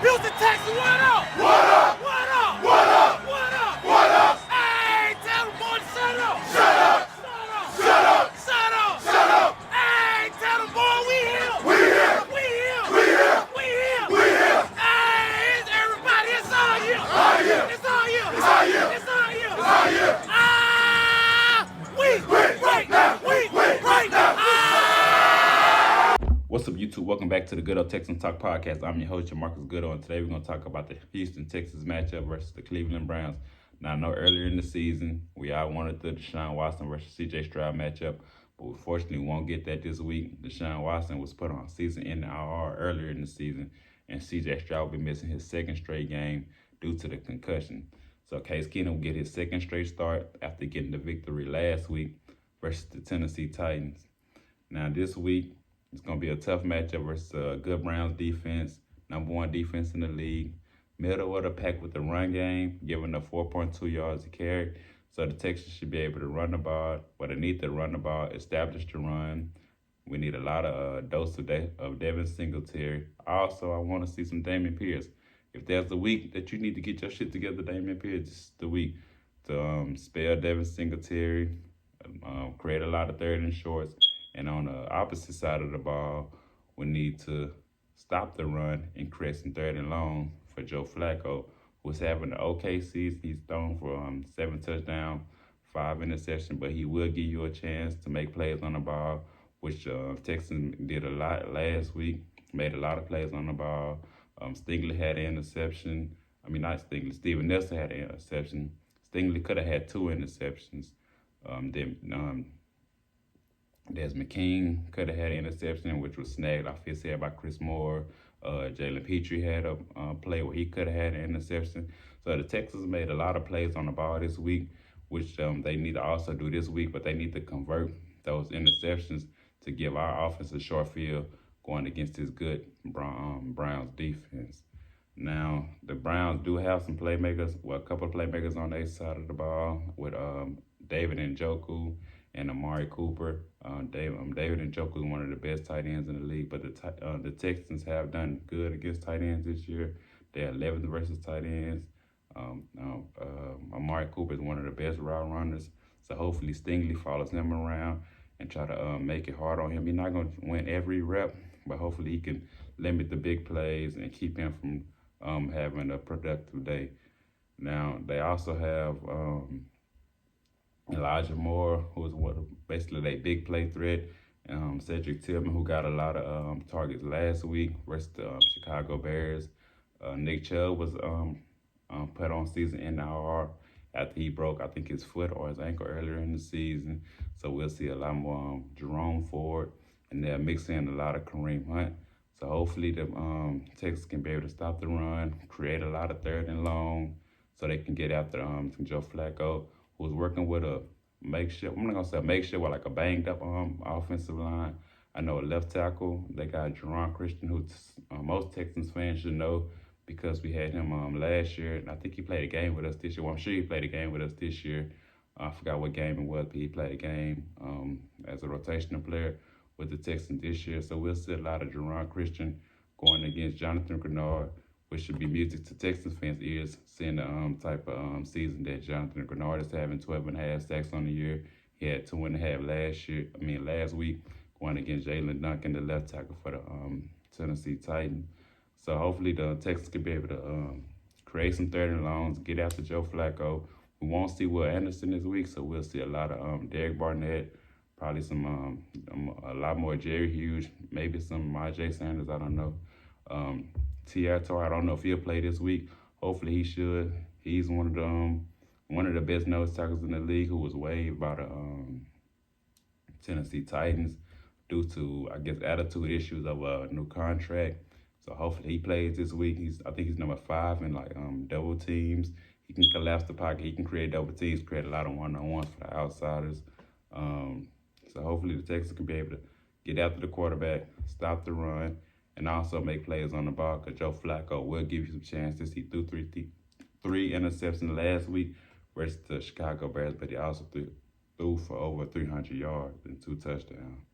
Houston, Texas, what up? What up? What up? What up? What up? What up? Hey, tell them boys to shut up. Shut up! Shut up. Shut up! Shut up. Shut up! Hey, tell them boys we here. We here! We here. We here! We here. We here! Hey, it's everybody, it's all you. All you. It's all you. It's all you. It's all you. It's all you. We right now. We right now. What's up, YouTube? Welcome back to the Good Old Texans Talk Podcast. I'm your host, Marcus Goodall, and today we're going to talk about the Houston Texans matchup versus the Cleveland Browns. Now, I know earlier in the season, we all wanted the Deshaun Watson versus C.J. Stroud matchup, but unfortunately, we won't get that this week. Deshaun Watson was put on season-ending IR earlier in the season, and C.J. Stroud will be missing his second straight game due to the concussion. So Case Keenum will get his second straight start after getting the victory last week versus the Tennessee Titans. Now, this week, it's going to be a tough matchup versus a good Browns defense, number one defense in the league, middle of the pack with the run game, giving up 4.2 yards a carry. So the Texans should be able to run the ball, but they need to run the ball, establish the run. We need a lot of dose of Devin Singletary. Also, I want to see some Dameon Pierce. If there's a week that you need to get your shit together, Dameon Pierce, this is the week to spell Devin Singletary, create a lot of third and shorts. And on the opposite side of the ball, we need to stop the run and create some third and long for Joe Flacco, who's having an okay season. He's thrown for 7 touchdowns, 5 interceptions, but he will give you a chance to make plays on the ball, which Texans did a lot last week, made a lot of plays on the ball. Stingley had an interception. Not Stingley. Steven Nelson had an interception. Stingley could have had 2 interceptions. Desmond King could have had an interception, which was snagged off his head by Chris Moore. Jalen Petrie had a play where he could have had an interception. So the Texans made a lot of plays on the ball this week, which they need to also do this week, but they need to convert those interceptions to give our offense a short field going against this good Browns defense. Now, the Browns do have some playmakers, a couple of playmakers on their side of the ball with David Njoku and Amari Cooper. David Njoku is one of the best tight ends in the league, but the Texans have done good against tight ends this year. They're 11th versus tight ends. Amari Cooper is one of the best route runners, so hopefully Stingley follows him around and try to make it hard on him. He's not going to win every rep, but hopefully he can limit the big plays and keep him from having a productive day. Now, they also have Elijah Moore, who is basically their big play threat. Cedric Tillman, who got a lot of targets last week versus the Chicago Bears. Nick Chubb was put on season IR after he broke, I think, his foot or his ankle earlier in the season. So we'll see a lot more Jerome Ford, and they'll mix in a lot of Kareem Hunt. So hopefully the Texans can be able to stop the run, create a lot of third and long, so they can get after Joe Flacco, who's working with a makeshift, I'm not going to say makeshift, but like a banged up offensive line. I know a left tackle, they got Jerron Christian, who most Texans fans should know because we had him last year. And I think he played a game with us this year. Well, I'm sure he played a game with us this year. I forgot what game it was, but he played a game as a rotational player with the Texans this year. So we'll see a lot of Jerron Christian going against Jonathan Grenard, which should be music to Texans fans' ears, seeing the type of season that Jonathan Grenard is having, 12.5 sacks on the year. He had 2.5 last week, going against Jalen Duncan, the left tackle for the Tennessee Titans. So hopefully the Texans can be able to create some third and longs, get after Joe Flacco. We won't see Will Anderson this week, so we'll see a lot of Derek Barnett, probably a lot more Jerry Hughes, maybe some Myjai Sanders, I don't know. Tiator, I don't know if he'll play this week. Hopefully he should. He's one of the best nose tackles in the league, who was waived by the Tennessee Titans due to, I guess, attitude issues of a new contract. So hopefully he plays this week. I think he's number 5 in double teams. He can collapse the pocket. He can create double teams, create a lot of one-on-ones for the outsiders. So hopefully the Texans can be able to get after the quarterback, stop the run, and also make plays on the ball, because Joe Flacco will give you some chances. He threw three interceptions last week versus the Chicago Bears, but he also threw for over 300 yards and 2 touchdowns.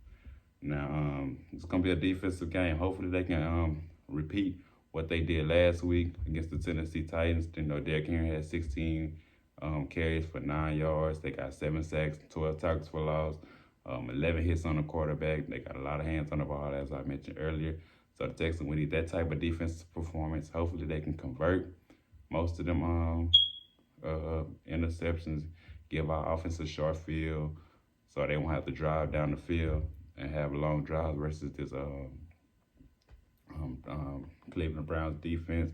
Now, it's going to be a defensive game. Hopefully they can repeat what they did last week against the Tennessee Titans. You know, Derrick Henry had 16 carries for 9 yards. They got 7 sacks, 12 tackles for loss, 11 hits on the quarterback. They got a lot of hands on the ball, as I mentioned earlier. So the Texans, we need that type of defensive performance. Hopefully they can convert most of them interceptions, give our offense a short field so they won't have to drive down the field and have long drives versus this Cleveland Browns defense.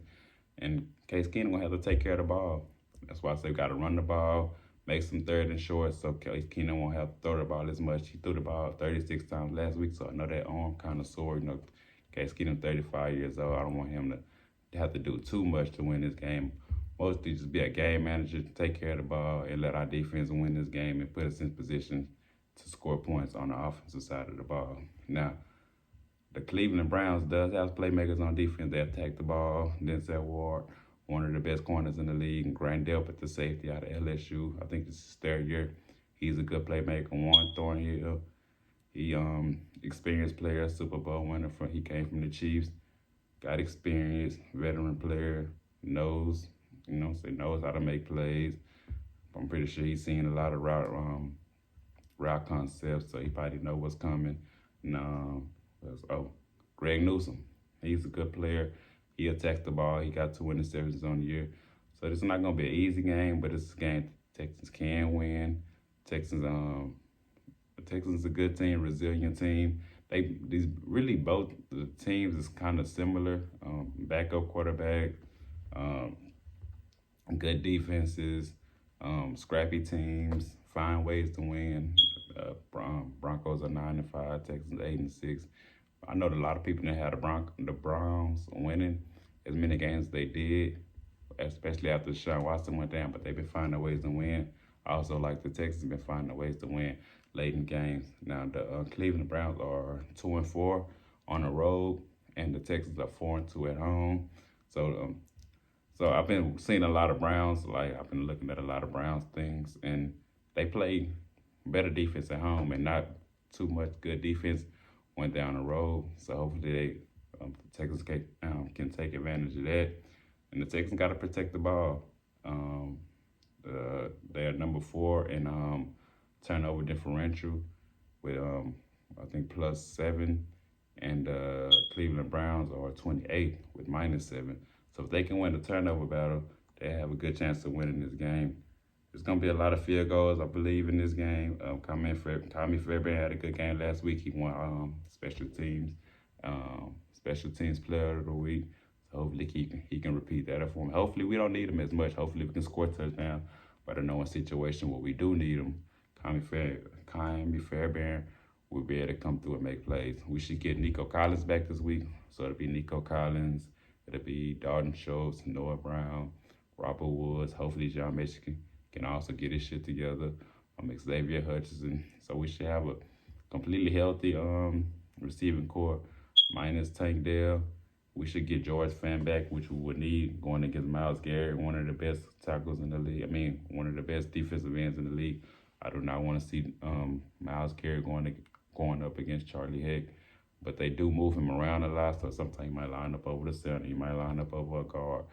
And Case Keenum gonna have to take care of the ball. That's why I say we gotta run the ball, make some third and short, so Case Keenum won't have to throw the ball as much. He threw the ball 36 times last week, so I know that arm kind of sore. You know, Case Keenum 35 years old. I don't want him to have to do too much to win this game. Mostly just be a game manager, take care of the ball, and let our defense win this game and put us in position to score points on the offensive side of the ball. Now, the Cleveland Browns does have playmakers on defense. They attack the ball. Denzel Ward, one of the best corners in the league, and Grant Delpit, the safety out of LSU. I think this is his third year. He's a good playmaker. Warren Thornhill, he experienced player, Super Bowl winner. He came from the Chiefs. Got experience, veteran player, knows how to make plays. I'm pretty sure he's seen a lot of route concepts, so he probably know what's coming. And, Greg Newsome, he's a good player. He attacks the ball. He got 2 interceptions on the year. So this is not gonna be an easy game, but it's a game Texans can win. Texans a good team, resilient team. These really both the teams is kind of similar. Backup quarterback, good defenses, scrappy teams, find ways to win. Broncos are 9-5, Texans 8-6. I know that a lot of people that had the Browns winning as many games as they did, especially after Sean Watson went down, but they've been finding ways to win. I also like the Texans been finding ways to win late in games. Now the Cleveland Browns are 2-4 on the road, and the Texans are 4-2 at home. So I've been seeing a lot of Browns. Like I've been looking at a lot of Browns things, and they play better defense at home and not too much good defense went down the road. So hopefully the Texans can take advantage of that. And the Texans got to protect the ball. They're number 4 in turnover differential with I think +7, and Cleveland Browns are 28 with -7. So if they can win the turnover battle, they have a good chance of winning this game. There's going to be a lot of field goals, I believe, in this game. Tommy Fairbairn had a good game last week. He won special teams player of the week. So hopefully he can repeat that for him. Hopefully we don't need him as much. Hopefully we can score touchdowns. But I know in a situation where we do need him, Tommy Fairbairn will be able to come through and make plays. We should get Nico Collins back this week. So it'll be Nico Collins. It'll be Dalton Schultz, Noah Brown, Robert Woods. Hopefully John Michigan can also get his shit together. Xavier Hutchinson. So we should have a completely healthy receiving core minus Tank Dell. We should get George Fant back, which we would need going against Myles Garrett, one of the best tackles in the league. I mean, one of the best defensive ends in the league. I do not want to see Myles Garrett going up against Charlie Heck. But they do move him around a lot, so sometimes he might line up over the center, he might line up over a guard,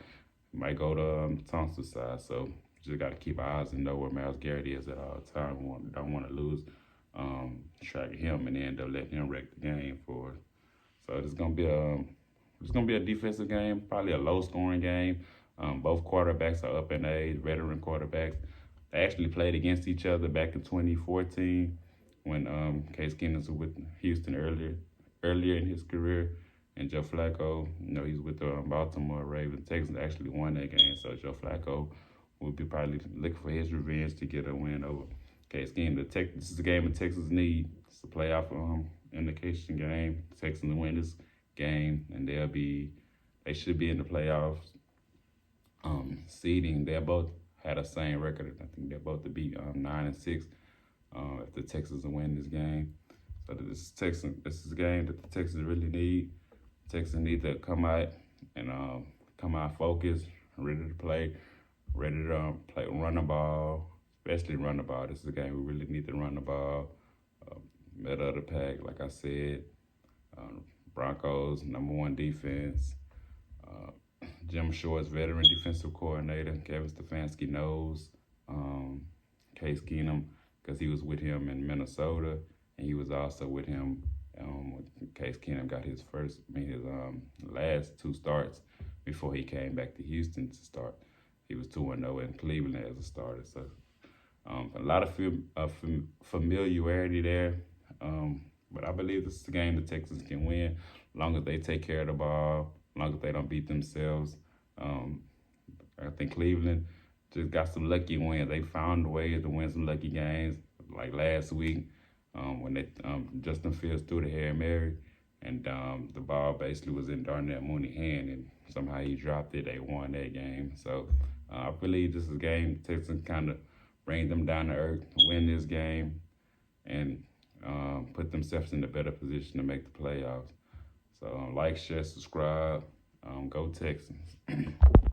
he might go to Thompson side. So just got to keep our eyes and know where Myles Garrett is at all times. Don't want to lose track of him and end up letting him wreck the game for us. So it's gonna be a defensive game, probably a low scoring game. Both quarterbacks are up in age, veteran quarterbacks. They actually played against each other back in 2014 when Case Keenum was with Houston earlier in his career, and Joe Flacco, he's with the Baltimore Ravens. Texans actually won that game, so Joe Flacco will be probably looking for his revenge to get a win over Case Keenum. This is a game the Texans need. It's a playoff indication game. The Texans win this game, and they should be in the playoffs. Seeding, they both had the same record. I think they're both to be 9-6 if the Texans win this game. So this is a game that the Texans really need. Texans need to come out focused, ready to play, run the ball, especially run the ball. This is a game we really need to run the ball. Middle of the pack, like I said. Broncos, #1 defense. Jim Short's veteran defensive coordinator. Kevin Stefanski knows Case Keenum because he was with him in Minnesota, and he was also with him when Case Keenum got his last two starts before he came back to Houston to start. He was 2-0 in Cleveland as a starter, so a lot of familiarity there. But I believe this is a game the Texans can win, as long as they take care of the ball, as long as they don't beat themselves. I think Cleveland just got some lucky wins. They found ways to win some lucky games, like last week when they Justin Fields threw the Hail Mary, and the ball basically was in Darnell Mooney's hand, and somehow he dropped it. They won that game. So I believe this is a game Texans kind of bring them down to earth, win this game, and put themselves in a better position to make the playoffs. So like, share, subscribe. Go Texans.